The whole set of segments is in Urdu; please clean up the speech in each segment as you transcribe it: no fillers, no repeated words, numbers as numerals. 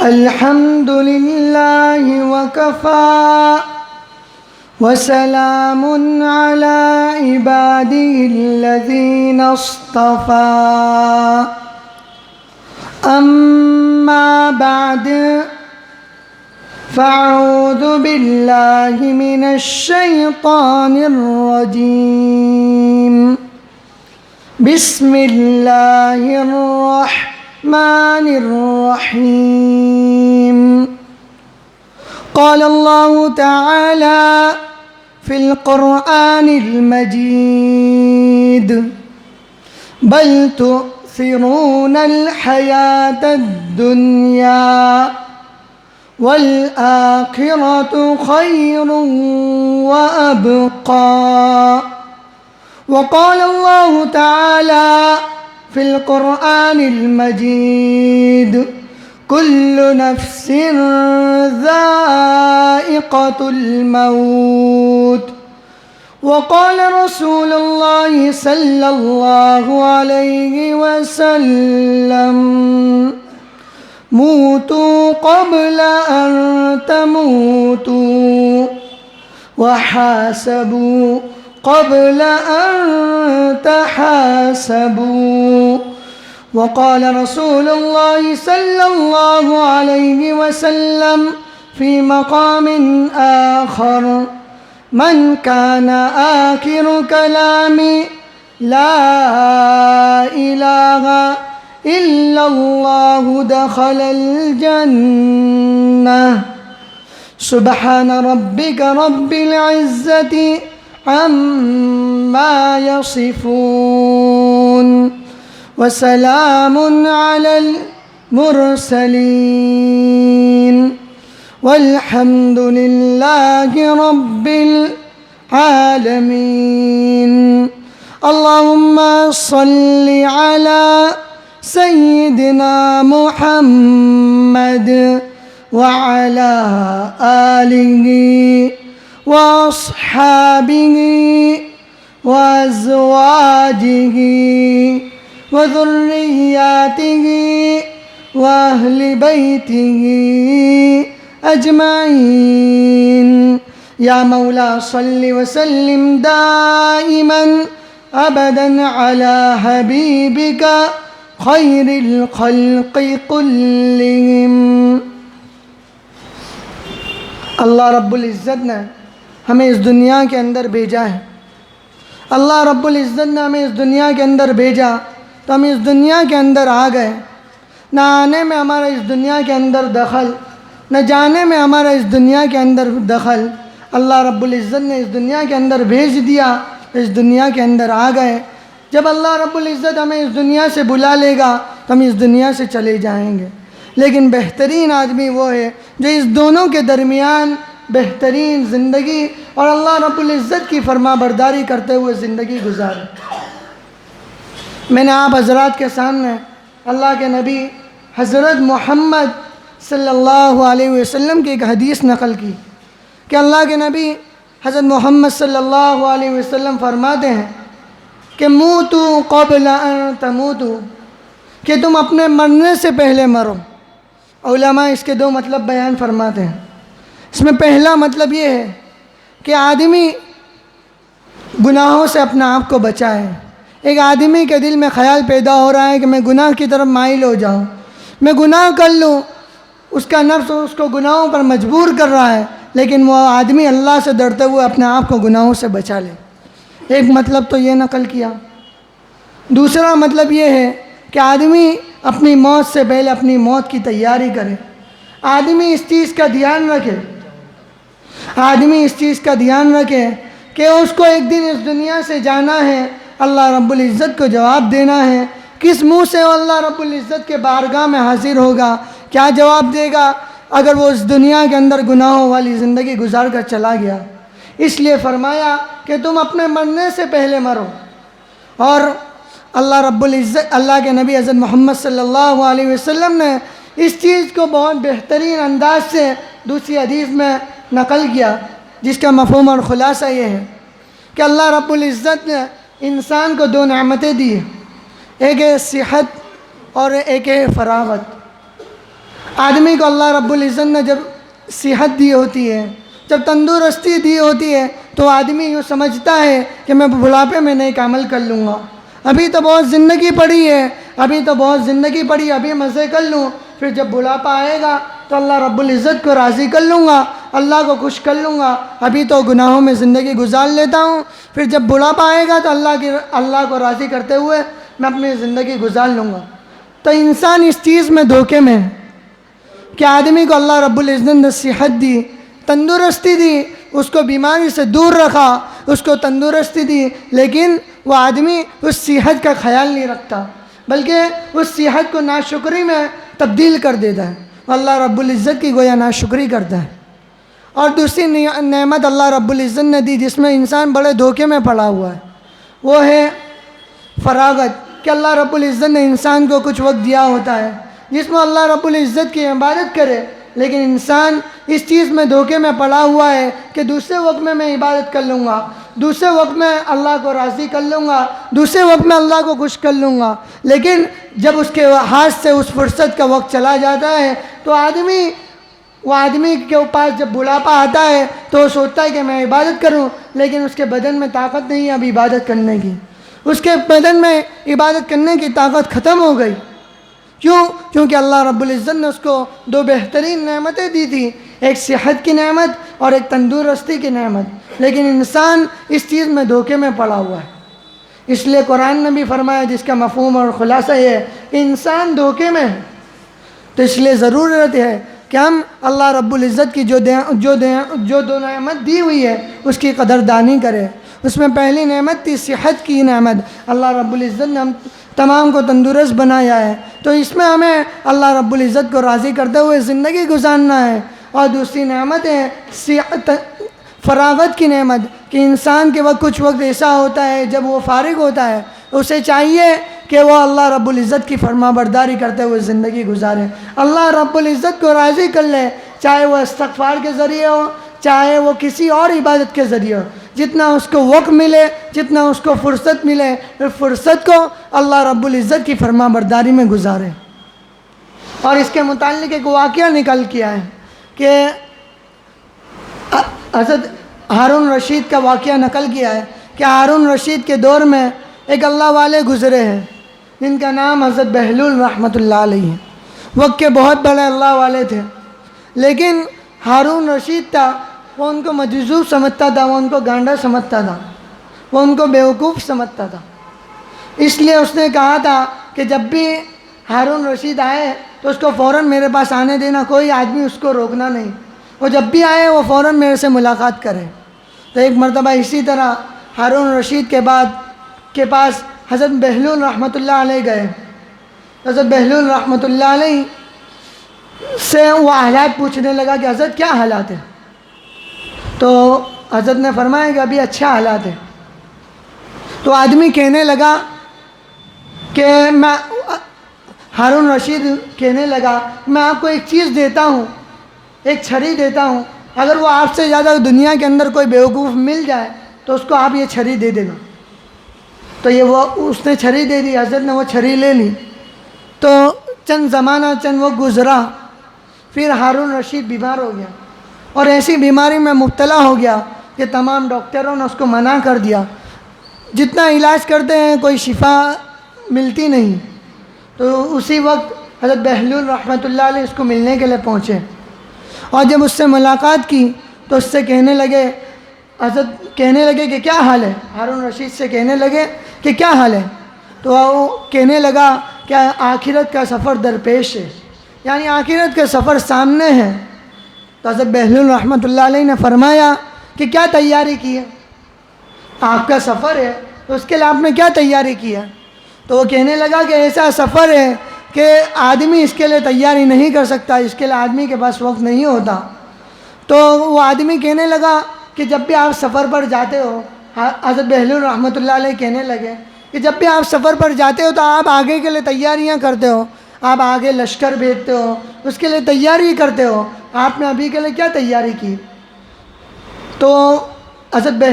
الحمد لله وكفى وسلام على عباده الذين اصطفى أما بعد فأعوذ بالله من الشيطان الرجيم بسم الله الرحمن الرحيم قال الله تعالى في القرآن المجيد بل تؤثرون الحياة الدنيا والآخرة خير وأبقى وقال الله تعالى في القرآن المجيد كل نفس ذائقة الموت وقال رسول الله صلى الله عليه وسلم موتوا قبل أن تموتوا وحاسبوا قبل أن تحاسبوا وقال رسول الله صلى الله عليه وسلم في مقام آخر من كان آخر كلامي لا إله إلا الله دخل الجنة سبحان ربك رب العزة عما يصفون وسلام على المرسلين والحمد لله رب العالمين اللهم صل على سيدنا محمد وعلى آله وأصحابه وأزواجه وذرياته وأهل بيته أجمعين يا مولا صل وسلم دائما أبدا على حبيبك خير الخلق كلهم اللہ رب العزت نے ہمیں اس دنیا کے اندر بھیجا ہے. اللہ رب العزت نے ہمیں اس دنیا کے اندر بھیجا تو ہم اس دنیا کے اندر آ گئے. نہ آنے میں ہمارا اس دنیا کے اندر دخل، نہ جانے میں ہمارا اس دنیا کے اندر دخل. اللہ رب العزت نے اس دنیا کے اندر بھیج دیا، اس دنیا کے اندر آ گئے. جب اللہ رب العزت ہمیں اس دنیا سے بلا لے گا تو ہم اس دنیا سے چلے جائیں گے. لیکن بہترین آدمی وہ ہے جو اس دونوں کے درمیان بہترین زندگی اور اللہ رب العزت کی فرما برداری کرتے ہوئے زندگی گزارے. میں نے آپ حضرات کے سامنے اللہ کے نبی حضرت محمد صلی اللہ علیہ وسلم کی ایک حدیث نقل کی کہ اللہ کے نبی حضرت محمد صلی اللہ علیہ وسلم فرماتے ہیں کہ موتوا قبل ان تموتوا، کہ تم اپنے مرنے سے پہلے مرو. علماء اس کے دو مطلب بیان فرماتے ہیں. اس میں پہلا مطلب یہ ہے کہ آدمی گناہوں سے اپنا آپ کو بچائے. ایک آدمی کے دل میں خیال پیدا ہو رہا ہے کہ میں گناہ کی طرف مائل ہو جاؤں، میں گناہ کر لوں. اس کا نفس اس کو گناہوں پر مجبور کر رہا ہے، لیکن وہ آدمی اللہ سے ڈرتے ہوئے اپنے آپ کو گناہوں سے بچا لے. ایک مطلب تو یہ نقل کیا. دوسرا مطلب یہ ہے کہ آدمی اپنی موت سے پہلے اپنی موت کی تیاری کرے. آدمی اس چیز کا دھیان رکھے، آدمی اس چیز کا دھیان رکھے کہ اس کو ایک دن اس دنیا سے جانا ہے، اللہ رب العزت کو جواب دینا ہے. کس منہ سے وہ اللہ رب العزت کے بارگاہ میں حاضر ہوگا، کیا جواب دے گا اگر وہ اس دنیا کے اندر گناہوں والی زندگی گزار کر چلا گیا. اس لیے فرمایا کہ تم اپنے مرنے سے پہلے مرو. اور اللہ رب العزت، اللہ کے نبی حضرت محمد صلی اللہ علیہ وسلم نے اس چیز کو بہت بہترین انداز سے دوسری حدیث میں نقل کیا، جس کا مفہوم اور خلاصہ یہ ہے کہ اللہ رب العزت نے انسان کو دو نعمتیں دی. ایک ہے صحت اور ایک ہے فراغت۔ آدمی کو اللہ رب العزت نے جب صحت دی ہوتی ہے، جب تندرستی دی ہوتی ہے، تو آدمی یوں سمجھتا ہے کہ میں بڑھاپے میں نیک عمل کر لوں گا، ابھی تو بہت زندگی پڑی ہے، ابھی مزے کر لوں، پھر جب بڑھاپا آئے گا تو اللہ رب العزت کو راضی کر لوں گا، اللہ کو خوش کر لوں گا، ابھی تو گناہوں میں زندگی گزار لیتا ہوں، پھر جب بڑھاپا آئے گا تو اللہ کو راضی کرتے ہوئے میں اپنی زندگی گزار لوں گا۔ تو انسان اس چیز میں دھوکے میں ہے کہ آدمی کو اللہ رب العزت نے صحت دی، تندرستی دی، اس کو بیماری سے دور رکھا، اس کو تندرستی دی، لیکن وہ آدمی اس صحت کا خیال نہیں رکھتا، بلکہ اس صحت کو ناشکری میں تبدیل کر دیتا ہے، اللہ رب العزت کی گویا ناشکری کرتا ہے۔ اور دوسری نعمت اللہ رب العزت نے دی جس میں انسان بڑے دھوکے میں پڑا ہوا ہے، وہ ہے فراغت، کہ اللہ رب العزت نے انسان کو کچھ وقت دیا ہوتا ہے جس میں اللہ رب العزت کی عبادت کرے، لیکن انسان اس چیز میں دھوکے میں پڑا ہوا ہے کہ دوسرے وقت میں عبادت کر لوں گا، دوسرے وقت میں اللہ کو راضی کر لوں گا، دوسرے وقت میں اللہ کو خوش کر لوں گا، لیکن جب اس کے ہاتھ سے اس فرصت کا وقت چلا جاتا ہے تو آدمی کے پاس جب بڑھاپا آتا ہے تو وہ سوچتا ہے کہ میں عبادت کروں، لیکن اس کے بدن میں طاقت نہیں ہے اب عبادت کرنے کی، اس کے بدن میں عبادت کرنے کی طاقت ختم ہو گئی۔ کیونکہ اللہ رب العزت نے اس کو دو بہترین نعمتیں دی تھی، ایک صحت کی نعمت اور ایک تندرستی کی نعمت، لیکن انسان اس چیز میں دھوکے میں پڑا ہوا ہے۔ اس لیے قرآن نے بھی فرمایا، جس کا مفہوم اور خلاصہ یہ ہے کہ انسان دھوکے میں ہے، تو اس لیے ضرورت ہے کہ ہم اللہ رب العزت کی جو دو نعمت دی ہوئی ہے اس کی قدردانی کریں۔ اس میں پہلی نعمت تھی صحت کی نعمت، اللہ رب العزت نے ہم تمام کو تندرست بنایا ہے، تو اس میں ہمیں اللہ رب العزت کو راضی کرتے ہوئے زندگی گزارنا ہے۔ اور دوسری نعمت ہے فراغت کی نعمت، کہ انسان کے وقت کچھ وقت ایسا ہوتا ہے جب وہ فارغ ہوتا ہے، اسے چاہیے کہ وہ اللہ رب العزت کی فرما برداری کرتے ہوئے زندگی گزارے، اللہ رب العزت کو راضی کر لے، چاہے وہ استغفار کے ذریعے ہو، چاہے وہ کسی اور عبادت کے ذریعے ہو، جتنا اس کو وقت ملے، جتنا اس کو فرصت ملے، فرصت کو اللہ رب العزت کی فرما برداری میں گزارے۔ اور اس کے متعلق ایک واقعہ نکل کے آیا ہے کہ حضرت ہارون رشید کا واقعہ نقل کیا ہے کہ ہارون رشید کے دور میں ایک اللہ والے گزرے ہیں جن کا نام حضرت بہلول رحمۃ اللہ علیہ ہے۔ وقت کے بہت بڑے اللہ والے تھے، لیکن ہارون رشید تھا وہ ان کو مجذوب سمجھتا تھا، وہ ان کو گانڈا سمجھتا تھا، وہ ان کو بیوقوف سمجھتا تھا۔ اس لیے اس نے کہا تھا کہ جب بھی ہارون رشید آئے تو اس کو فوراً میرے پاس آنے دینا، کوئی آدمی اس کو روکنا نہیں، وہ جب بھی آئے وہ فوراً میرے سے ملاقات کرے۔ تو ایک مرتبہ اسی طرح ہارون رشید کے پاس حضرت بہلول رحمۃ اللہ علیہ گئے۔ حضرت بہلول رحمۃ اللہ علیہ سے وہ حالات پوچھنے لگا کہ حضرت کیا حالات ہیں؟ تو حضرت نے فرمایا کہ ابھی اچھا حالات ہے۔ تو آدمی کہنے لگا کہ ہارون رشید کہنے لگا میں آپ کو ایک چیز دیتا ہوں، ایک چھری دیتا ہوں، اگر وہ آپ سے زیادہ دنیا کے اندر کوئی بیوقوف مل جائے تو اس کو آپ یہ چھری دے دینا۔ تو اس نے چھری دے دی، حضرت نے وہ چھری لے لی۔ تو چند وہ گزرا، پھر ہارون رشید بیمار ہو گیا اور ایسی بیماری میں مبتلا ہو گیا کہ تمام ڈاکٹروں نے اس کو منع کر دیا، جتنا علاج کرتے ہیں کوئی شفا ملتی نہیں۔ تو اسی وقت حضرت بہلول رحمۃ اللہ علیہ اس کو ملنے کے لیے پہنچے، اور جب اس سے ملاقات کی تو اس سے کہنے لگے کہ کیا حال ہے؟ ہارون رشید سے کہنے لگے کہ کیا حال ہے؟ تو وہ کہنے لگا کہ آخرت کا سفر درپیش ہے، یعنی آخرت کا سفر سامنے ہے۔ تو حضرت بہلول رحمۃ اللہ علیہ نے فرمایا کہ کیا تیاری کی ہے؟ آپ کا سفر ہے تو اس کے لیے آپ نے کیا تیاری کی ہے؟ تو وہ کہنے لگا کہ ایسا سفر ہے کہ آدمی اس کے لیے تیاری نہیں کر سکتا، اس کے لیے آدمی کے پاس وقت نہیں ہوتا۔ تو وہ آدمی کہنے لگا کہ جب بھی آپ سفر پر جاتے ہو، حضرت بہلول رحمۃ اللہ علیہ کہنے لگے کہ جب بھی آپ سفر پر جاتے ہو تو آپ آگے کے لیے تیاریاں کرتے ہو، آپ آگے لشکر بھیجتے ہو، اس کے لیے تیاری کرتے ہو، آپ نے ابھی کے لیے کیا تیاری کی؟ تو حضرت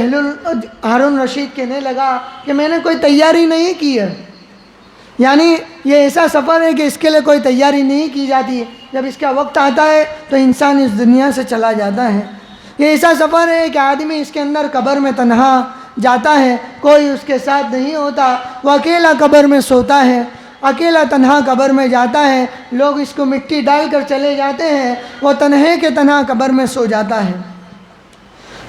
ہارون رشید کہنے لگا کہ میں نے کوئی تیاری نہیں کی ہے، یعنی یہ ایسا سفر ہے کہ اس کے لیے کوئی تیاری نہیں کی جاتی، جب اس کا وقت آتا ہے تو انسان اس دنیا سے چلا جاتا ہے۔ یہ ایسا سفر ہے کہ آدمی اس کے اندر قبر میں تنہا جاتا ہے، کوئی اس کے ساتھ نہیں ہوتا، وہ اکیلا قبر میں سوتا ہے، اکیلا تنہا قبر میں جاتا ہے، لوگ اس کو مٹی ڈال کر چلے جاتے ہیں، وہ تنہے کے تنہا قبر میں سو جاتا ہے۔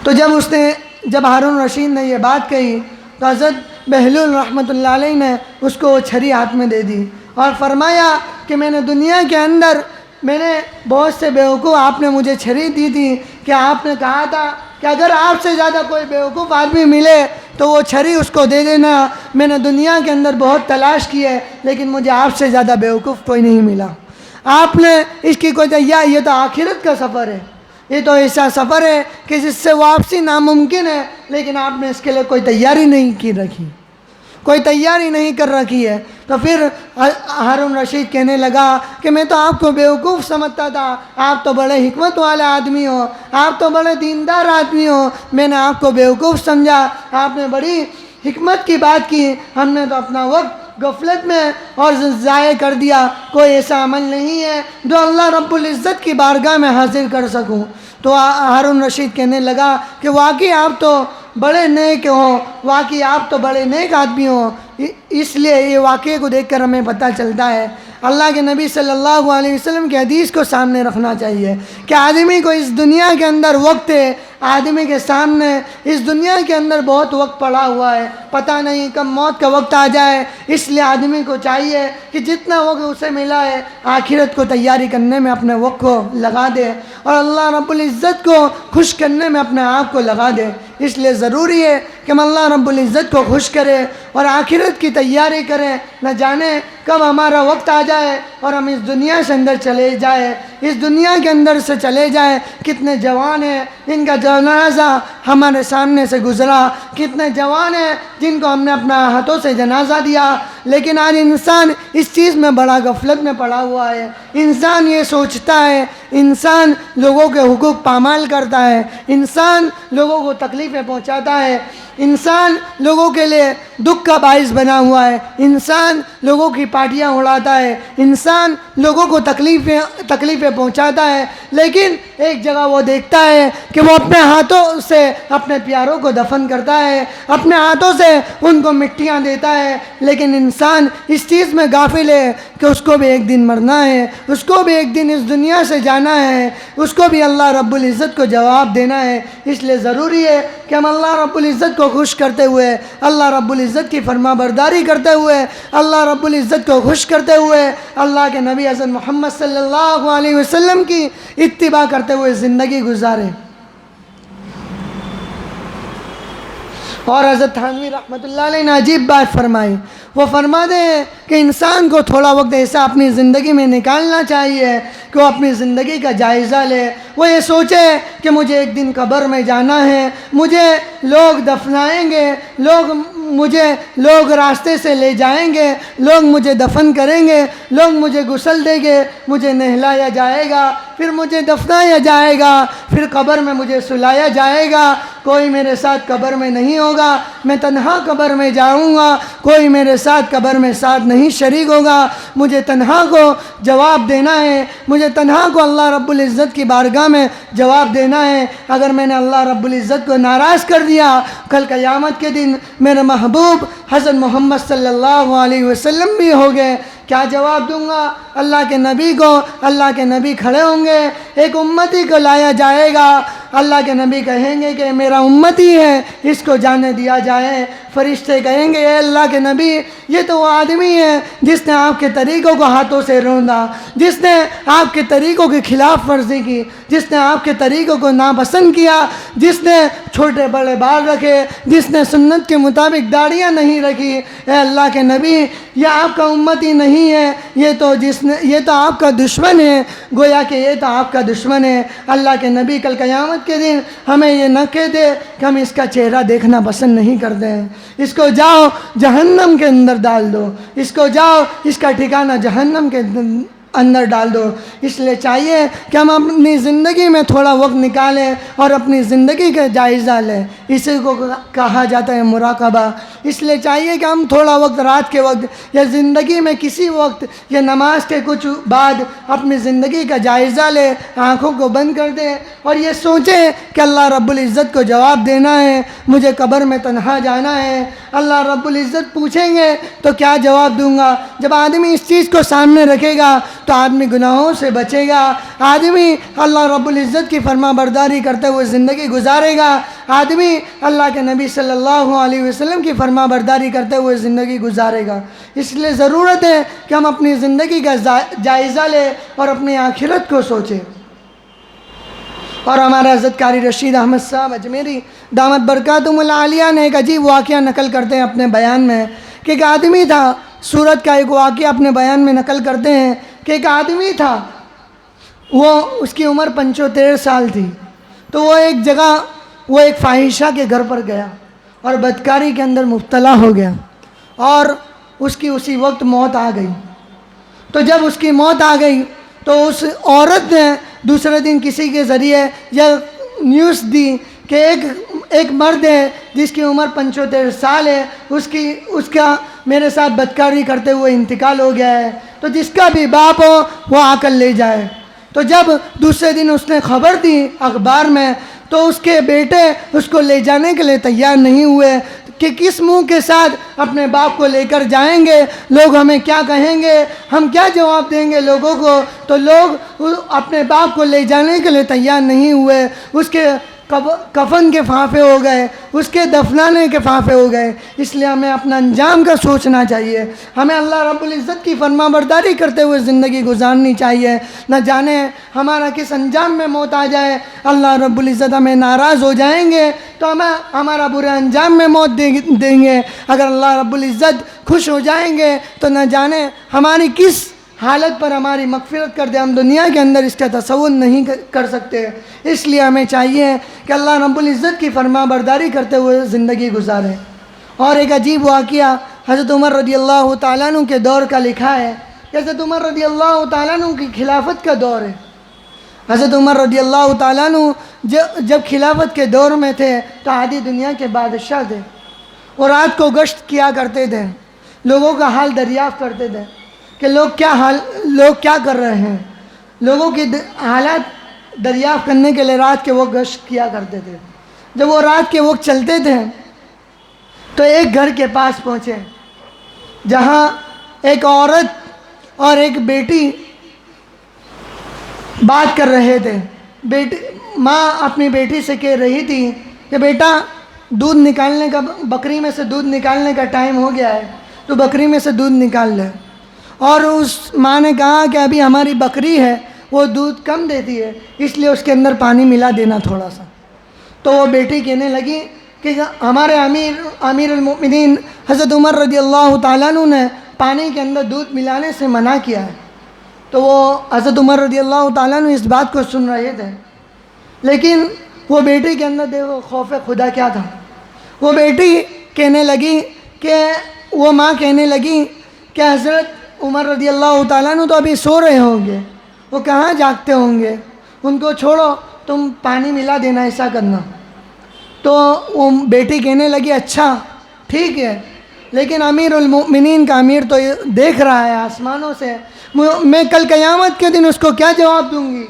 تو جب ہارون رشید نے یہ بات کہی تو حضرت بہلول رحمۃ اللہ علیہ نے اس کو وہ چھری ہاتھ میں دے دی اور فرمایا کہ میں نے دنیا کے اندر بہت سے بیوقوف، آپ نے مجھے چھری دی تھی کہ آپ نے کہا تھا کہ اگر آپ سے زیادہ کوئی بیوقوف آدمی ملے تو وہ چھری اس کو دے دینا۔ میں نے دنیا کے اندر بہت تلاش کی ہے لیکن مجھے آپ سے زیادہ بیوقوف کوئی نہیں ملا۔ آپ نے اس کی کوئی تیاری، یہ تو آخرت کا سفر ہے، یہ تو ایسا سفر ہے کہ جس سے واپسی ناممکن ہے، لیکن آپ نے اس کے لیے کوئی تیاری نہیں کی رکھی، کوئی تیاری نہیں کر رکھی ہے۔ تو پھر ہارون رشید کہنے لگا کہ میں تو آپ کو بیوقوف سمجھتا تھا، آپ تو بڑے حکمت والے آدمی ہو، آپ تو بڑے دیندار آدمی ہو، میں نے آپ کو بیوقوف سمجھا، آپ نے بڑی حکمت کی بات کی، ہم نے تو اپنا وقت غفلت میں اور ضائع کر دیا۔ کوئی ایسا عمل نہیں ہے جو اللہ رب العزت کی بارگاہ میں حاضر کر سکوں۔ تو ہارون رشید کہنے لگا کہ واقعی آپ تو بڑے نیک ہو، واقعی آپ تو بڑے نیک آدمی ہو۔ اس لیے یہ واقعے کو دیکھ کر ہمیں پتہ چلتا ہے، اللہ کے نبی صلی اللہ علیہ وسلم کی حدیث کو سامنے رکھنا چاہیے کہ آدمی کو اس دنیا کے اندر وقت ہے، آدمی کے سامنے اس دنیا کے اندر بہت وقت پڑا ہوا ہے، پتہ نہیں کب موت کا وقت آ جائے۔ اس لیے آدمی کو چاہیے کہ جتنا وقت اسے ملا ہے آخرت کو تیاری کرنے میں اپنے وقت کو لگا دے اور اللہ رب العزت کو خوش کرنے میں اپنے آپ کو لگا دے۔ اس لیے ضروری ہے کہ ہم اللہ رب العزت کو خوش کریں اور آخرت کی تیاری کریں، نہ جانے کب ہمارا وقت آ جائے اور ہم اس دنیا سے اندر چلے جائیں، اس دنیا کے اندر سے چلے جائیں۔ کتنے جوان ہیں جن کا جنازہ ہمارے سامنے سے گزرا، کتنے جوان ہیں جن کو ہم نے اپنا ہاتھوں سے جنازہ دیا، لیکن آج انسان اس چیز میں بڑا غفلت میں پڑا ہوا ہے۔ انسان یہ سوچتا ہے، انسان لوگوں کے حقوق پامال کرتا ہے، انسان لوگوں کو تکلیفیں پہنچاتا ہے، انسان لوگوں کے لیے دکھ کا باعث بنا ہوا ہے، انسان لوگوں کی پارٹیاں اڑاتا ہے، انسان لوگوں کو تکلیفیں پہنچاتا ہے، لیکن ایک جگہ وہ دیکھتا ہے کہ وہ اپنے ہاتھوں سے اپنے پیاروں کو دفن کرتا ہے، اپنے ہاتھوں سے ان کو مٹیاں دیتا ہے، لیکن انسان اس چیز میں غافل ہے کہ اس کو بھی ایک دن مرنا ہے، اس کو بھی ایک دن اس دنیا سے جانا ہے، اس کو بھی اللہ رب العزت کو جواب دینا ہے۔ اس لیے ضروری ہے کہ ہم اللہ رب العزت کو خوش کرتے ہوئے، اللہ رب العزت کی فرما برداری کرتے ہوئے، اللہ رب العزت کو خوش کرتے ہوئے، اللہ کے نبی حضرت محمد صلی اللہ علیہ وسلم کی اتباع کرتے ہوئے زندگی گزاریں۔ اور حضرت تھانوی رحمۃ اللہ علیہ نے عجیب بات فرمائی، وہ فرماتے ہیں کہ انسان کو تھوڑا وقت ایسا اپنی زندگی میں نکالنا چاہیے کہ وہ اپنی زندگی کا جائزہ لے، وہ یہ سوچے کہ مجھے ایک دن قبر میں جانا ہے، مجھے لوگ دفنائیں گے، لوگ راستے سے لے جائیں گے، لوگ مجھے دفن کریں گے، لوگ مجھے غسل دیں گے، مجھے نہلایا جائے گا، پھر مجھے دفنایا جائے گا، پھر قبر میں مجھے سلایا جائے گا، کوئی میرے ساتھ قبر میں نہیں ہوگا، میں تنہا قبر میں جاؤں گا، کوئی میرے ساتھ قبر میں ساتھ نہیں شریک ہوگا، مجھے تنہا کو جواب دینا ہے، مجھے تنہا کو اللہ رب العزت کی بارگاہ میں جواب دینا ہے۔ اگر میں نے اللہ رب العزت کو ناراض کر دیا، کل قیامت کے دن میرے محبوب حضرت محمد صلی اللہ علیہ وسلم بھی ہو گئے، کیا جواب دوں گا اللہ کے نبی کو؟ اللہ کے نبی کھڑے ہوں گے، ایک امتی کو لایا جائے گا، اللہ کے نبی کہیں گے کہ میرا امتی ہے، اس کو جانے دیا جائے۔ فرشتے کہیں گے اے اللہ کے نبی، یہ تو وہ آدمی ہے جس نے آپ کے طریقوں کو ہاتھوں سے روندا، جس نے آپ کے طریقوں کی خلاف ورزی کی، جس نے آپ کے طریقوں کو ناپسند کیا، جس نے چھوٹے بڑے بال رکھے، جس نے سنت کے مطابق داڑیاں نہیں رکھی۔ اے اللہ کے نبی، یہ آپ کا امتی نہیں ہے، یہ تو آپ کا دشمن ہے، گویا کہ یہ تو آپ کا دشمن ہے۔ اللہ کے نبی کل قیامت کے دن ہمیں یہ نہ کہہ دے کہ ہم اس کا چہرہ دیکھنا پسند نہیں کرتے ہیں، اس کو جاؤ جہنم کے اندر ڈال دو، اس کو جاؤ، اس کا ٹھکانہ جہنم کے اندر ڈال دو۔ اس لیے چاہیے کہ ہم اپنی زندگی میں تھوڑا وقت نکالیں اور اپنی زندگی کا جائزہ لیں، اسی کو کہا جاتا ہے مراقبہ۔ اس لیے چاہیے کہ ہم تھوڑا وقت رات کے وقت یا زندگی میں کسی وقت یا نماز کے کچھ بعد اپنی زندگی کا جائزہ لیں، آنکھوں کو بند کر دیں اور یہ سوچیں کہ اللہ رب العزت کو جواب دینا ہے، مجھے قبر میں تنہا جانا ہے، اللہ رب العزت پوچھیں گے تو کیا جواب دوں گا۔ جب آدمی اس چیز کو سامنے رکھے گا تو آدمی گناہوں سے بچے گا، آدمی اللہ رب العزت کی فرما برداری کرتے ہوئے زندگی گزارے گا، آدمی اللہ کے نبی صلی اللہ علیہ وسلم کی فرما برداری کرتے ہوئے زندگی گزارے گا۔ اس لیے ضرورت ہے کہ ہم اپنی زندگی کا جائزہ لیں اور اپنی آخرت کو سوچیں۔ اور ہمارا حضرت قاری رشید احمد صاحب اجمیری دامت برکاتہم العالیہ نے ایک عجیب واقعہ نقل کرتے ہیں اپنے بیان میں کہ ایک آدمی تھا، سورت کا ایک واقعہ اپنے بیان میں نقل کرتے ہیں کہ ایک آدمی تھا، وہ اس کی عمر 75 سال تھی، تو وہ ایک جگہ وہ ایک فاحشہ کے گھر پر گیا اور بدکاری کے اندر مبتلا ہو گیا اور اس کی اسی وقت موت آ گئی۔ تو جب اس کی موت آ گئی تو اس عورت نے دوسرے دن کسی کے ذریعے یہ نیوز دی کہ ایک مرد ہے جس کی عمر 75 سال ہے، اس کا میرے ساتھ بدکاری کرتے ہوئے انتقال ہو گیا ہے، تو جس کا بھی باپ ہو وہ آ کر لے جائے۔ تو جب دوسرے دن اس نے خبر دی اخبار میں تو اس کے بیٹے اس کو لے جانے کے لیے تیار نہیں ہوئے کہ کس منہ کے ساتھ اپنے باپ کو لے کر جائیں گے، لوگ ہمیں کیا کہیں گے، ہم کیا جواب دیں گے لوگوں کو۔ تو لوگ اپنے باپ کو لے جانے کے لیے تیار نہیں ہوئے، اس کے کفن کے فانفے ہو گئے، اس کے دفنانے کے فانفے ہو گئے۔ اس لیے ہمیں اپنا انجام کا سوچنا چاہیے، ہمیں اللہ رب العزت کی فرما برداری کرتے ہوئے زندگی گزارنی چاہیے، نہ جانے ہمارا کس انجام میں موت آ جائے، اللہ رب العزت ہمیں ناراض ہو جائیں گے تو ہمیں ہمارا برے انجام میں موت دیں گے، اگر اللہ رب العزت خوش ہو جائیں گے تو نہ جانے ہماری کس حالت پر ہماری مغفرت کر دے، ہم دنیا کے اندر اس کا تصور نہیں کر سکتے۔ اس لیے ہمیں چاہیے کہ اللہ رب العزت کی فرما برداری کرتے ہوئے زندگی گزاریں۔ اور ایک عجیب واقعہ حضرت عمر رضی اللہ تعالیٰ عنہ کے دور کا لکھا ہے کہ حضرت عمر رضی اللہ تعالیٰ عنہ کی خلافت کا دور ہے۔ حضرت عمر رضی اللہ تعالیٰ عنہ جب خلافت کے دور میں تھے تو آدھی دنیا کے بادشاہ تھے، وہ رات کو گشت کیا کرتے تھے، لوگوں کا حال دریافت کرتے تھے کہ لوگ کیا کر رہے ہیں، لوگوں کی حالات دریافت کرنے کے لیے رات کے وقت گشت کیا کرتے تھے۔ جب وہ رات کے وقت چلتے تھے تو ایک گھر کے پاس پہنچے جہاں ایک عورت اور ایک بیٹی بات کر رہے تھے۔ ماں اپنی بیٹی سے کہہ رہی تھی کہ بیٹا دودھ نکالنے کا، بکری میں سے دودھ نکالنے کا ٹائم ہو گیا ہے، تو بکری میں سے دودھ نکال لے۔ اور اس ماں نے کہا کہ ابھی ہماری بکری ہے وہ دودھ کم دیتی ہے، اس لیے اس کے اندر پانی ملا دینا تھوڑا سا۔ تو وہ بیٹی کہنے لگی کہ ہمارے امیر المؤمنین حضرت عمر رضی اللہ تعالیٰ عنہ نے پانی کے اندر دودھ ملانے سے منع کیا ہے۔ تو وہ حضرت عمر رضی اللہ تعالیٰ عنہ اس بات کو سن رہے تھے، لیکن وہ بیٹی کے اندر دیکھو خوف خدا کیا تھا۔ وہ بیٹی کہنے لگی کہ وہ ماں کہنے لگی کہ حضرت عمر رضی اللہ تعالیٰ عنہ تو ابھی سو رہے ہوں گے، وہ کہاں جاگتے ہوں گے، ان کو چھوڑو، تم پانی ملا دینا، ایسا کرنا۔ تو وہ بیٹی کہنے لگی اچھا ٹھیک ہے، لیکن امیر المؤمنین کا امیر تو دیکھ رہا ہے آسمانوں سے، میں کل قیامت کے دن اس کو کیا جواب دوں گی؟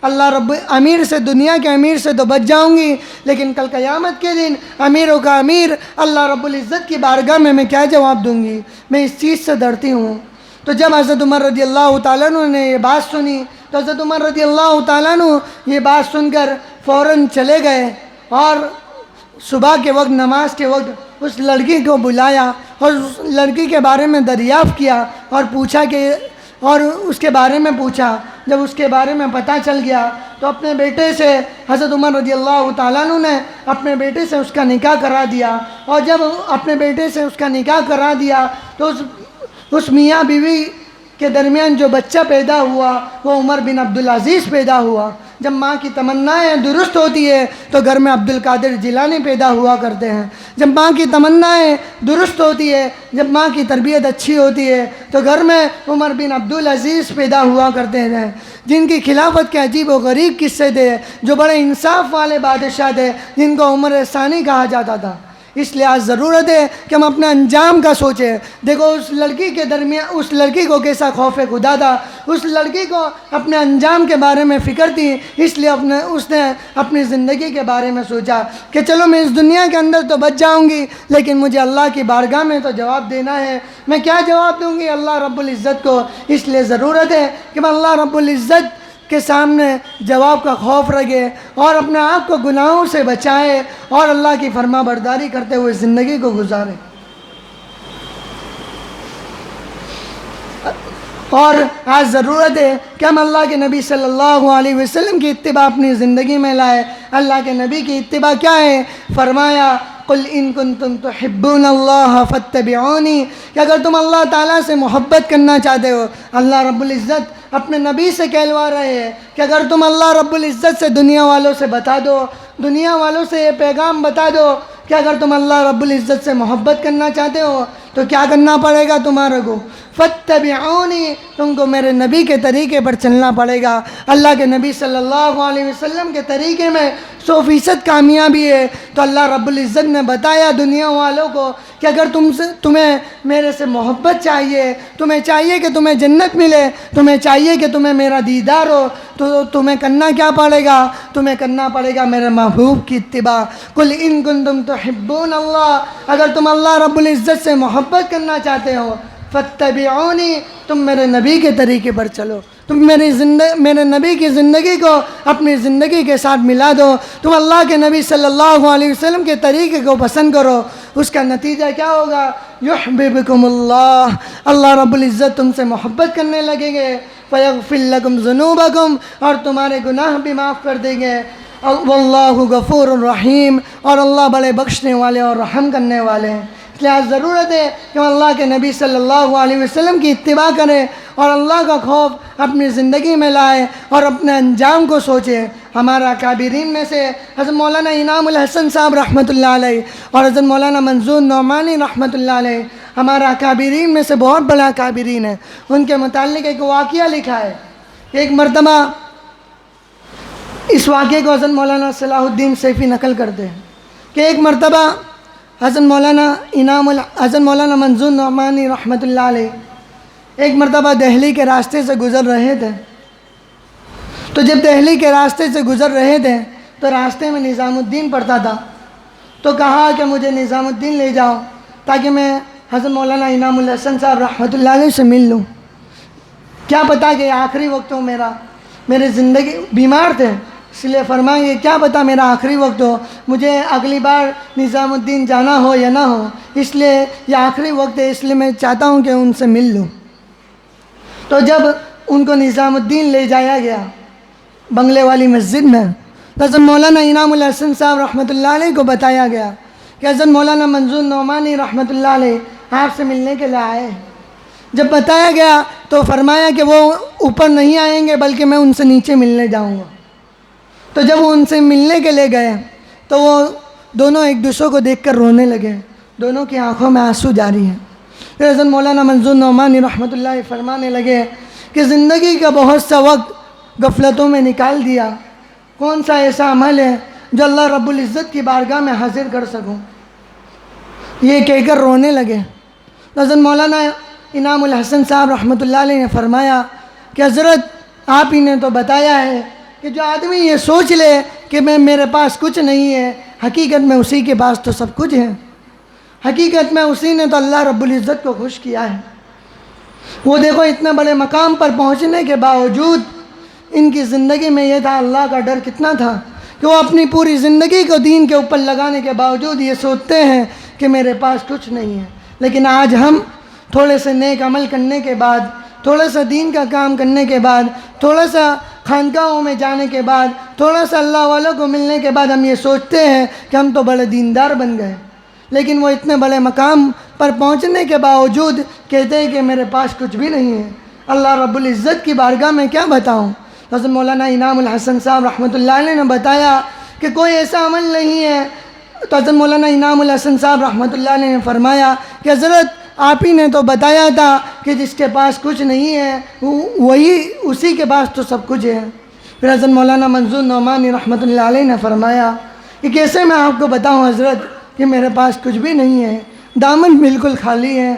اللہ رب امیر سے، دنیا کے امیر سے تو بچ جاؤں گی، لیکن کل قیامت کے دن امیروں کا امیر اللہ رب العزت کی بارگاہ میں کیا جواب دوں گی؟ میں اس چیز سے ڈرتی ہوں۔ تو جب حضرت عمر رضی اللہ تعالیٰ عنہ نے یہ بات سنی تو حضرت عمر رضی اللہ تعالیٰ عنہ یہ بات سن کر فوراً چلے گئے اور صبح کے وقت نماز کے وقت اس لڑکی کو بلایا اور اس لڑکی کے بارے میں دریافت کیا اور پوچھا کہ اور اس کے بارے میں پوچھا۔ جب اس کے بارے میں پتہ چل گیا تو اپنے بیٹے سے حضرت عمر رضی اللہ تعالیٰ عنہ نے اپنے بیٹے سے اس کا نکاح کرا دیا، اور جب اپنے بیٹے سے اس کا نکاح کرا دیا تو اس میاں بیوی کے درمیان جو بچہ پیدا ہوا وہ عمر بن عبدالعزیز پیدا ہوا۔ جب ماں کی تمنائیں درست ہوتی ہے تو گھر میں عبد القادر جیلانی پیدا ہوا کرتے ہیں۔ جب ماں کی تمنائیں درست ہوتی ہے، جب ماں کی تربیت اچھی ہوتی ہے تو گھر میں عمر بن عبدالعزیز پیدا ہوا کرتے ہیں، جن کی خلافت کے عجیب و غریب قصے تھے، جو بڑے انصاف والے بادشاہ تھے، جن کو عمر ثانی کہا جاتا تھا۔ اس لیے آج ضرورت ہے کہ ہم اپنے انجام کا سوچیں۔ دیکھو اس لڑکی کے درمیان، اس لڑکی کو کیسا خوف خدا تھا، اس لڑکی کو اپنے انجام کے بارے میں فکر تھی، اس لیے اس نے اپنی زندگی کے بارے میں سوچا کہ چلو میں اس دنیا کے اندر تو بچ جاؤں گی، لیکن مجھے اللہ کی بارگاہ میں تو جواب دینا ہے۔ میں کیا جواب دوں گی اللہ رب العزت کو؟ اس لیے ضرورت ہے کہ میں اللہ رب العزت کے سامنے جواب کا خوف رکھے اور اپنے آپ کو گناہوں سے بچائے اور اللہ کی فرما برداری کرتے ہوئے زندگی کو گزارے۔ اور آج ضرورت ہے کہ ہم اللہ کے نبی صلی اللہ علیہ وسلم کی اتباع اپنی زندگی میں لائے۔ اللہ کے نبی کی اتباع کیا ہے؟ فرمایا قل ان کنتم تحبون اللہ فاتبعونی، کہ اگر تم اللہ تعالیٰ سے محبت کرنا چاہتے ہو، اللہ رب العزت اپنے نبی سے کہلوا رہے ہیں کہ اگر تم اللہ رب العزت سے دنیا والوں سے بتا دو، دنیا والوں سے یہ پیغام بتا دو کہ اگر تم اللہ رب العزت سے محبت کرنا چاہتے ہو تو کیا کرنا پڑے گا تمہارے کو؟ فاتبعونی، تم کو میرے نبی کے طریقے پر چلنا پڑے گا۔ اللہ کے نبی صلی اللہ علیہ وسلم کے طریقے میں 100% کامیابی ہے۔ تو اللہ رب العزت نے بتایا دنیا والوں کو کہ اگر تمہیں میرے سے محبت چاہیے، تمہیں چاہیے کہ تمہیں جنت ملے، تمہیں چاہیے کہ تمہیں میرا دیدار ہو، تو تمہیں کرنا کیا پڑے گا؟ تمہیں کرنا پڑے گا میرے محبوب کی اتباع۔ قل ان کنتم تحبون اللہ، اگر تم اللہ رب العزت سے محبت کرنا چاہتے ہو، فاتبعونی، تم میرے نبی کے طریقے پر چلو، تم میرے نبی کی زندگی کو اپنی زندگی کے ساتھ ملا دو، تم اللہ کے نبی صلی اللہ علیہ وسلم کے طریقے کو پسند کرو۔ اس کا نتیجہ کیا ہوگا؟ یحببکم اللہ، اللہ رب العزت تم سے محبت کرنے لگیں گے، فیغفر لکم ذنوبکم، اور تمہارے گناہ بھی معاف کر دیں گے، واللہ غفور الرحیم، اور اللہ بڑے بخشنے والے اور رحم کرنے والے ہیں۔ اس لیے آج ضرورت ہے کہ ہم اللہ کے نبی صلی اللہ علیہ وسلم کی اتباع کریں اور اللہ کا خوف اپنی زندگی میں لائے اور اپنے انجام کو سوچیں۔ ہمارا اکابرین میں سے حضرت مولانا انعام الحسن صاحب رحمۃ اللہ علیہ اور حضرت مولانا منظور نعمانی رحمۃ اللہ علیہ ہمارا اکابرین میں سے بہت بڑا اکابرین ہے۔ ان کے متعلق ایک واقعہ لکھا ہے۔ ایک مرتبہ اس واقعے کو حضرت مولانا صلاح الدین سیفی نقل کرتے ہیں کہ ایک مرتبہ حضرت مولانا منظور نعمانی رحمۃ اللہ علیہ ایک مرتبہ دہلی کے راستے سے گزر رہے تھے۔ تو جب دہلی کے راستے سے گزر رہے تھے تو راستے میں نظام الدین پڑھتا تھا، تو کہا کہ مجھے نظام الدین لے جاؤ تاکہ میں حضرت مولانا انعام الحسن صاحب رحمۃ اللہ علیہ سے مل لوں۔ کیا پتہ کہ آخری وقت ہو میرے زندگی، بیمار تھے اس لیے فرمائیں گے کیا پتہ میرا آخری وقت ہو، مجھے اگلی بار نظام الدین جانا ہو یا نہ ہو، اس لیے یہ آخری وقت ہے، اس لیے میں چاہتا ہوں کہ ان سے مل لوں۔ تو جب ان کو نظام الدین لے جایا گیا بنگلے والی مسجد میں، تو حضرت مولانا انعام الحسن صاحب رحمۃ اللہ علیہ کو بتایا گیا کہ حضرت مولانا منظور نعمانی رحمۃ اللہ علیہ آپ سے ملنے کے لیے آئے۔ جب بتایا گیا تو فرمایا کہ وہ اوپر نہیں آئیں گے بلکہ میں ان سے نیچے ملنے جاؤں گا۔ تو جب وہ ان سے ملنے کے لیے گئے تو وہ دونوں ایک دوسرے کو دیکھ کر رونے لگے، دونوں کی آنکھوں میں آنسو جاری ہیں۔ پھر حضرت مولانا منظور نعمانی رحمۃ اللہ فرمانے لگے کہ زندگی کا بہت سا وقت غفلتوں میں نکال دیا، کون سا ایسا عمل ہے جو اللہ رب العزت کی بارگاہ میں حاضر کر سکوں؟ یہ کہہ کر رونے لگے۔ حضرت مولانا انعام الحسن صاحب رحمۃ اللہ علیہ نے فرمایا کہ حضرت آپ ہی نے تو بتایا ہے کہ جو آدمی یہ سوچ لے کہ میرے پاس کچھ نہیں ہے، حقیقت میں اسی کے پاس تو سب کچھ ہے، حقیقت میں اسی نے تو اللہ رب العزت کو خوش کیا ہے۔ وہ دیکھو اتنے بڑے مقام پر پہنچنے کے باوجود ان کی زندگی میں یہ تھا، اللہ کا ڈر کتنا تھا کہ وہ اپنی پوری زندگی کو دین کے اوپر لگانے کے باوجود یہ سوچتے ہیں کہ میرے پاس کچھ نہیں ہے۔ لیکن آج ہم تھوڑے سے نیک عمل کرنے کے بعد، تھوڑا سا دین کا کام کرنے کے بعد، تھوڑا سا خانقاہوں میں جانے کے بعد، تھوڑا سا اللہ والوں کو ملنے کے بعد ہم یہ سوچتے ہیں کہ ہم تو بڑے دیندار بن گئے، لیکن وہ اتنے بڑے مقام پر پہنچنے کے باوجود کہتے ہیں کہ میرے پاس کچھ بھی نہیں ہے۔ اللہ رب العزت کی بارگاہ میں کیا بتاؤں؟ حضرت مولانا انعام الحسن صاحب رحمۃ اللہ علیہ نے بتایا کہ کوئی ایسا عمل نہیں ہے. تو حضرت مولانا انعام الحسن صاحب رحمۃ اللہ علیہ نے فرمایا کہ حضرت آپ ہی نے تو بتایا تھا کہ جس کے پاس کچھ نہیں ہے وہی اسی کے پاس تو سب کچھ ہے. پھر حضرت مولانا منظور نعمانی رحمۃ اللہ علیہ نے فرمایا کہ کیسے میں آپ کو بتاؤں حضرت کہ میرے پاس کچھ بھی نہیں ہے، دامن بالکل خالی ہے،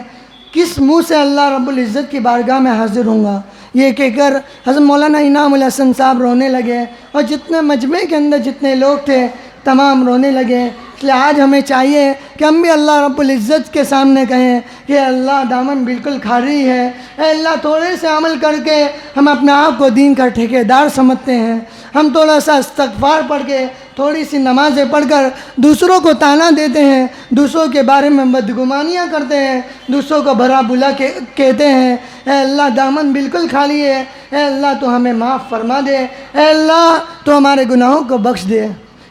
کس منہ سے اللہ رب العزت کی بارگاہ میں حاضر ہوں گا؟ یہ کہہ کر حضرت مولانا انعام الحسن صاحب رونے لگے، اور جتنے مجمع کے اندر جتنے لوگ تھے تمام رونے لگے. اس لیے آج ہمیں چاہیے کہ ہم بھی اللہ رب العزت کے سامنے کہیں کہ اللہ دامن بالکل خالی ہے، اے اللہ تھوڑے سے عمل کر کے ہم اپنے آپ کو دین کا ٹھیکیدار سمجھتے ہیں، ہم تھوڑا سا استغفار پڑھ کے تھوڑی سی نمازیں پڑھ کر دوسروں کو طعنہ دیتے ہیں، دوسروں کے بارے میں بدگمانیاں کرتے ہیں، دوسروں کو برا بلا کہتے ہیں. اے اللہ دامن بالکل خالی ہے، اے اللہ تو ہمیں معاف فرما دے، اے اللہ تو ہمارے گناہوں کو بخش دے.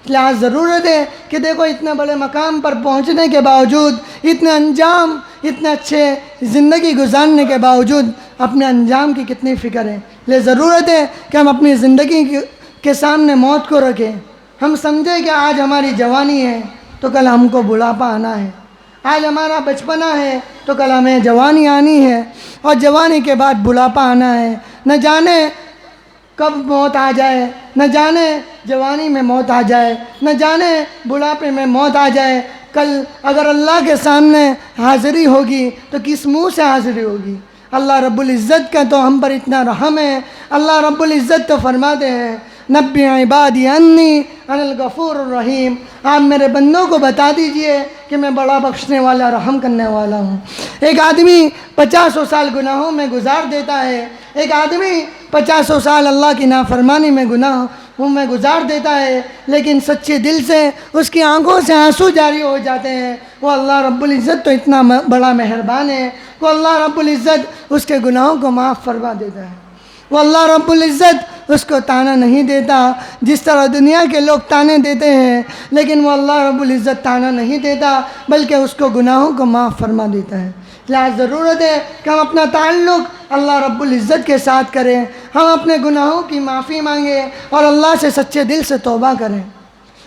اس لیے آج ضرورت ہے کہ دیکھو اتنے بڑے مقام پر پہنچنے کے باوجود، اتنے انجام، اتنے اچھے زندگی گزارنے کے باوجود اپنے انجام کی کتنی فکر ہے. لے ضرورت ہے کہ ہم اپنی زندگی کے سامنے موت کو رکھیں. ہم سمجھیں کہ آج ہماری جوانی ہے تو کل ہم کو بڑھاپا آنا ہے، آج ہمارا بچپنا ہے تو کل ہمیں جوانی آنی ہے، اور جوانی کے بعد بڑھاپا آنا ہے. نہ جانے کب موت آ جائے، نہ جانے جوانی میں موت آ جائے، نہ جانے بڑھاپے میں موت آ جائے. کل اگر اللہ کے سامنے حاضری ہوگی تو کس منہ سے حاضری ہوگی؟ اللہ رب العزت کا تو ہم پر اتنا رحم ہے. اللہ رب العزت تو فرماتے ہیں نبی عبادی انی انا الغفور الرحیم، آپ میرے بندوں کو بتا دیجئے کہ میں بڑا بخشنے والا رحم کرنے والا ہوں. ایک آدمی 50 سال گناہوں میں گزار دیتا ہے، ایک آدمی 50 سال اللہ کی نافرمانی میں گناہوں میں گزار دیتا ہے، لیکن سچے دل سے اس کی آنکھوں سے آنسو جاری ہو جاتے ہیں. وہ اللہ رب العزت تو اتنا بڑا مہربان ہے، وہ اللہ رب العزت اس کے گناہوں کو معاف فرما دیتا ہے. وہ اللہ رب العزت اس کو طعنہ نہیں دیتا جس طرح دنیا کے لوگ طعنے دیتے ہیں، لیکن وہ اللہ رب العزت طعنہ نہیں دیتا بلکہ اس کو گناہوں کو معاف فرما دیتا ہے. لہذا ضرورت ہے کہ ہم اپنا تعلق اللہ رب العزت کے ساتھ کریں، ہم اپنے گناہوں کی معافی مانگیں اور اللہ سے سچے دل سے توبہ کریں.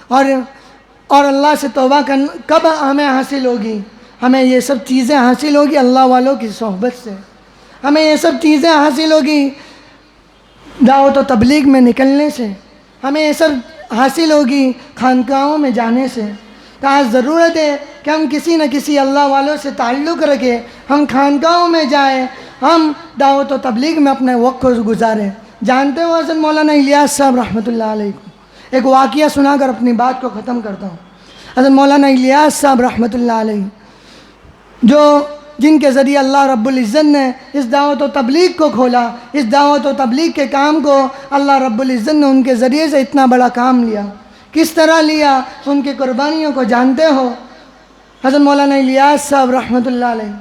اور اللہ سے توبہ کب ہمیں حاصل ہوگی؟ ہمیں یہ سب چیزیں حاصل ہوگی اللہ والوں کی صحبت سے، ہمیں یہ سب چیزیں حاصل ہوگی دعوت و تبلیغ میں نکلنے سے، ہمیں یہ سب حاصل ہوگی خانقاہوں میں جانے سے. تو آج ضرورت ہے کہ ہم کسی نہ کسی اللہ والوں سے تعلق رکھیں، ہم خانقاہوں میں جائیں، ہم دعوت و تبلیغ میں اپنے وقت کو گزاریں. جانتے ہو حضرت مولانا الیاس صاحب رحمۃ اللہ علیہ کو ایک واقعہ سنا کر اپنی بات کو ختم کرتا ہوں. حضرت مولانا الیاس صاحب رحمۃ اللہ علیہ جن کے ذریعے اللہ رب العزت نے اس دعوت و تبلیغ کو کھولا، اس دعوت و تبلیغ کے کام کو اللہ رب العزت نے ان کے ذریعے سے اتنا بڑا کام لیا. کس طرح لیا؟ ان کی قربانیوں کو جانتے ہو. حضرت مولانا الیاس صاحب رحمۃ اللہ علیہ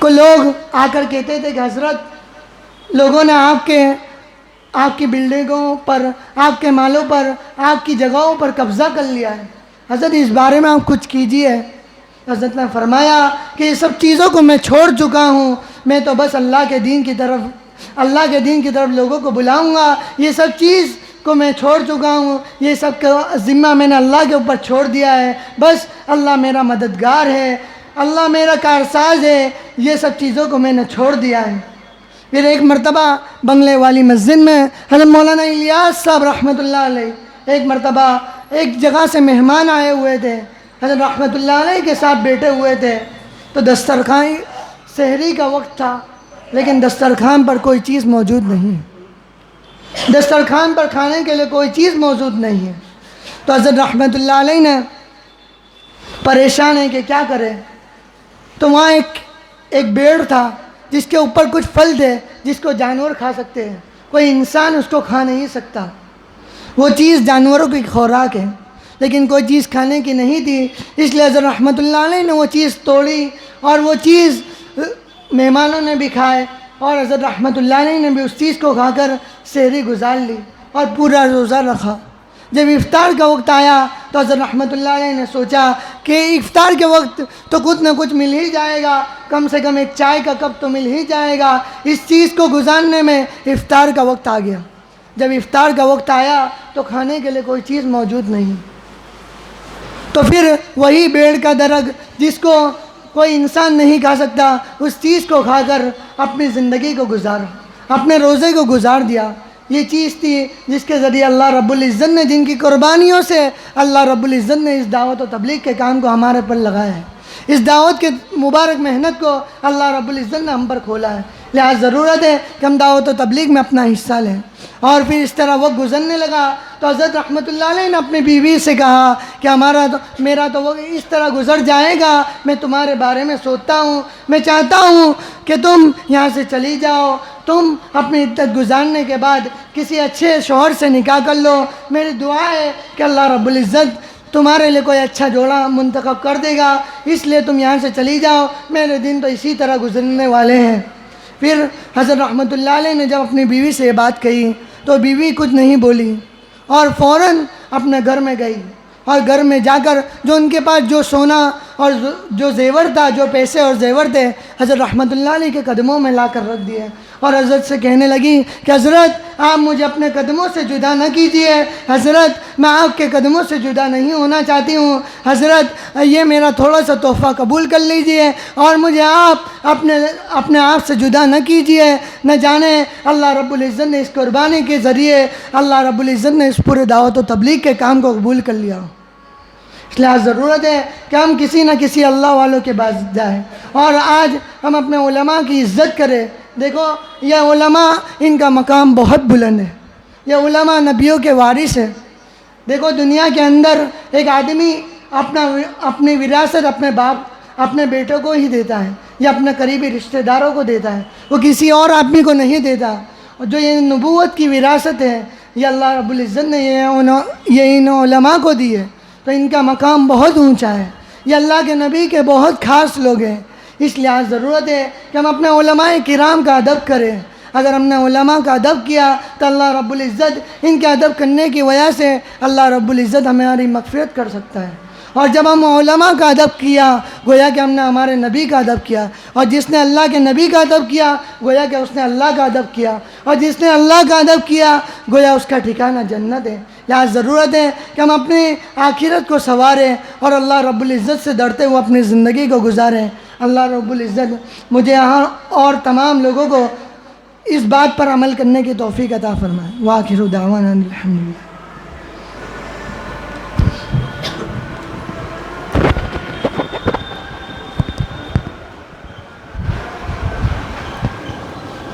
کو لوگ آ کر کہتے تھے کہ حضرت لوگوں نے آپ کی بلڈنگوں پر، آپ کے مالوں پر، آپ کی جگہوں پر قبضہ کر لیا ہے، حضرت اس بارے میں آپ کچھ کیجیے. حضرت نے فرمایا کہ یہ سب چیزوں کو میں چھوڑ چکا ہوں، میں تو بس اللہ کے دین کی طرف لوگوں کو بلاؤں گا. یہ سب چیز کو میں چھوڑ چکا ہوں، یہ سب کا ذمہ میں نے اللہ کے اوپر چھوڑ دیا ہے. بس اللہ میرا مددگار ہے، اللہ میرا کارساز ہے، یہ سب چیزوں کو میں نے چھوڑ دیا ہے. پھر ایک مرتبہ بنگلے والی مسجد میں حضرت مولانا الیاس صاحب رحمۃ اللہ علیہ ایک مرتبہ ایک جگہ سے مہمان آئے ہوئے تھے، حضرت رحمۃ اللہ علیہ کے ساتھ بیٹھے ہوئے تھے. تو دسترخوان سحری کا وقت تھا، لیکن دسترخوان پر کوئی چیز موجود نہیں، دسترخوان پر کھانے کے لیے کوئی چیز موجود نہیں ہے. تو حضرت رحمۃ اللہ علیہ نے پریشان ہے کہ کیا کرے. تو وہاں ایک پیڑ تھا جس کے اوپر کچھ پھل تھے جس کو جانور کھا سکتے ہیں، کوئی انسان اس کو کھا نہیں سکتا. وہ چیز جانوروں کی خوراک ہے لیکن کوئی چیز کھانے کی نہیں تھی. اس لیے حضرت رحمۃ اللہ علیہ نے وہ چیز توڑی اور وہ چیز مہمانوں نے بھی کھائے، اور حضرت رحمۃ اللہ علیہ نے بھی اس چیز کو کھا کر سحری گزار لی اور پورا روزہ رکھا. جب افطار کا وقت آیا تو حضرت رحمۃ اللہ علیہ نے سوچا کہ افطار کے وقت تو کچھ نہ کچھ مل ہی جائے گا، کم سے کم ایک چائے کا کپ تو مل ہی جائے گا، اس چیز کو گزارنے میں افطار کا وقت آ گیا۔ جب افطار کا وقت آیا تو کھانے کے لیے کوئی چیز موجود نہیں، تو پھر وہی بیڑ کا درگ جس کو کوئی انسان نہیں کھا سکتا، اس چیز کو کھا کر اپنی زندگی کو گزارا، اپنے روزے کو گزار دیا۔ یہ چیز تھی جس کے ذریعے اللہ رب العزت نے، جن کی قربانیوں سے اللہ رب العزت نے اس دعوت و تبلیغ کے کام کو ہمارے پر لگایا ہے، اس دعوت کے مبارک محنت کو اللہ رب العزت نے ہم پر کھولا ہے۔ لہٰذا ضرورت ہے کہ ہم دعوت و تبلیغ میں اپنا حصہ لیں۔ اور پھر اس طرح وقت گزرنے لگا تو حضرت رحمۃ اللہ علیہ نے اپنی بیوی سے کہا کہ میرا تو وقت اس طرح گزر جائے گا، میں تمہارے بارے میں سوچتا ہوں، میں چاہتا ہوں کہ تم یہاں سے چلی جاؤ، تم اپنی عدت گزارنے کے بعد کسی اچھے شوہر سے نکاح کر لو۔ میری دعا ہے کہ اللہ رب العزت تمہارے لیے کوئی اچھا جوڑا منتخب کر دے گا، اس لیے تم یہاں سے چلی جاؤ، میرے دن تو اسی طرح گزرنے والے ہیں۔ پھر حضرت رحمۃ اللہ علیہ نے جب اپنی بیوی سے یہ بات کہی تو بیوی کچھ نہیں بولی اور فوراً اپنے گھر میں گئی، اور گھر میں جا کر جو ان کے پاس جو سونا اور جو زیور تھا، جو پیسے اور زیور تھے، حضرت رحمۃ اللہ علیہ کے قدموں میں لا کر رکھ دیے، اور حضرت سے کہنے لگی کہ حضرت آپ مجھے اپنے قدموں سے جدا نہ کیجیے، حضرت میں آپ کے قدموں سے جدا نہیں ہونا چاہتی ہوں، حضرت یہ میرا تھوڑا سا تحفہ قبول کر لیجیے اور مجھے آپ اپنے آپ سے جدا نہ کیجیے۔ نہ جانے اللہ رب العزت نے اس قربانی کے ذریعے اللہ رب العزت نے اس پورے دعوت و تبلیغ کے کام کو قبول کر لیا۔ اس لیے ضرورت ہے کہ ہم کسی نہ کسی اللہ والوں کے پاس جائیں اور آج ہم اپنے علماء کی عزت کریں۔ دیکھو یہ علماء، ان کا مقام بہت بلند ہے، یہ علماء نبیوں کے وارث ہیں۔ دیکھو دنیا کے اندر ایک آدمی اپنی وراثت اپنے باپ، اپنے بیٹوں کو ہی دیتا ہے یا اپنے قریبی رشتہ داروں کو دیتا ہے، وہ کسی اور آدمی کو نہیں دیتا۔ اور جو یہ نبوت کی وراثت ہے یہ اللہ رب العزت نے یہ ان علماء کو دی ہے، تو ان کا مقام بہت اونچا ہے، یہ اللہ کے نبی کے بہت خاص لوگ ہیں۔ اس لیے ضرورت ہے کہ ہم اپنے علماء کرام کا ادب کریں۔ اگر ہم نے علماء کا ادب کیا تو اللہ رب العزت ان کے ادب کرنے کی وجہ سے اللہ رب العزت ہماری مغفرت کر سکتا ہے۔ اور جب ہم علماء کا ادب کیا گویا کہ ہم نے ہمارے نبی کا ادب کیا، اور جس نے اللہ کے نبی کا ادب کیا گویا کہ اس نے اللہ کا ادب کیا، اور جس نے اللہ کا ادب کیا گویا اس کا ٹھکانہ جنت ہے۔ لہٰذا ضرورت ہے کہ ہم اپنی آخرت کو سنواریں اور اللہ رب العزت سے ڈرتے ہوئے اپنی زندگی کو گزاریں۔ اللہ رب العزت مجھے یہاں اور تمام لوگوں کو اس بات پر عمل کرنے کی توفیق عطا فرمائے۔ وآخر دعوانا الحمدللہ۔